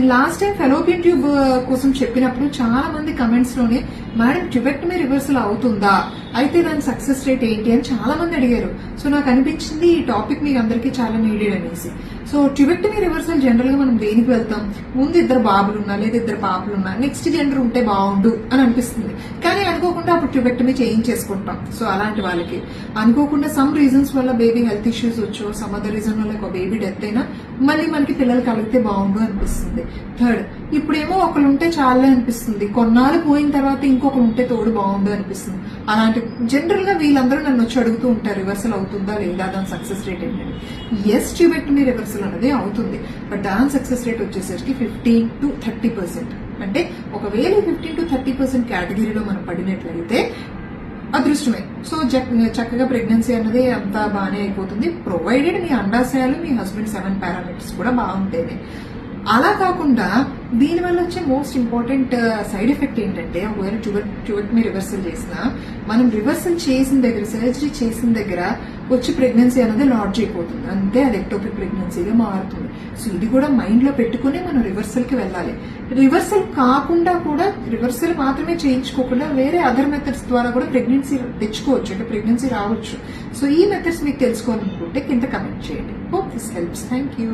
నేను last time fallopian tube కోసం చెప్పినప్పుడు చాలా మంది కమెంట్స్ లోనే మేడం ట్యూబెక్టమీ రివర్సల్ అవుతుందా, అయితే దాని సక్సెస్ రేట్ ఏంటి అని చాలా మంది అడిగారు. సో నాకు అనిపించింది ఈ టాపిక్ మీకు అందరికీ చాలా నీడెడ్ అనేసి. సో ట్యూబెక్టమీ రివర్సల్ జనరల్ గా మనం దేనికి వెళ్తాం, ముందు 2 బాబులు ఉన్నా లేదా 2 పాపలు ఉన్నా నెక్స్ట్ జెండర్ ఉంటే బాగుండు అని అనిపిస్తుంది. కానీ అనుకోకుండా అప్పుడు ట్యూబెక్టమీ చేయించేసుకుంటాం. సో అలాంటి వాళ్ళకి అనుకోకుండా సమ్ రీజన్స్ వల్ల బేబీ హెల్త్ ఇష్యూస్ వచ్చో, సమ్ అదర్ రీజన్ వల్ల ఒక బేబీ డెత్ అయినా మళ్ళీ మనకి పిల్లలు కలిగితే బాగుండు అనిపిస్తుంది. థర్డ్, ఇప్పుడేమో ఒకరు ఉంటే చాలే అనిపిస్తుంది, కొన్నాళ్ళు పోయిన తర్వాత ఇంకొకరు ఉంటే తోడు బాగుండు అనిపిస్తుంది. అలాంటి జనరల్ గా వీళ్ళందరూ నన్ను వచ్చి అడుగుతూ ఉంటారు రివర్సల్ అవుతుందా లేదా, దాని సక్సెస్ రేట్ ఏంటంటే. ఎస్, ట్యూబెక్టమీ రివర్సల్ అనేది అవుతుంది, బట్ దాని సక్సెస్ రేట్ వచ్చేసరికి 15 to 30%. అంటే ఒకవేళ 15 to 30% కేటగిరీలో మనం పడినట్లయితే అదృష్టమే. సో చక్కగా ప్రెగ్నెన్సీ అన్నది అంతా బాగానే అయిపోతుంది, ప్రొవైడెడ్ మీ అండాశయాలు మీ హస్బెండ్ 7 పారామీటర్స్ కూడా బాగుంటేనే. అలా కాకుండా దీనివల్ల వచ్చే మోస్ట్ ఇంపార్టెంట్ సైడ్ ఎఫెక్ట్ ఏంటంటే, ఒకవేళ ట్యూబెక్టమీ రివర్సల్ చేసినా మనం రివర్సల్ చేసిన దగ్గర, సర్జరీ చేసిన దగ్గర వచ్చి ప్రెగ్నెన్సీ అనేది లాడ్జ్ అయిపోతుంది, అంతే అది ఎక్టోపిక్ ప్రెగ్నెన్సీగా మారుతుంది. సో ఇది కూడా మైండ్ లో పెట్టుకుని మనం రివర్సల్ కి వెళ్ళాలి. రివర్సల్ కాకుండా కూడా, రివర్సల్ మాత్రమే చేయించుకోకుండా వేరే అదర్ మెథడ్స్ ద్వారా కూడా ప్రెగ్నెన్సీ తెచ్చుకోవచ్చు, అంటే ప్రెగ్నెన్సీ రావచ్చు. సో ఈ మెథడ్స్ మీకు తెలుసుకోవాలనుకుంటే కింద కమెంట్ చేయండి. Hope this helps. Thank you.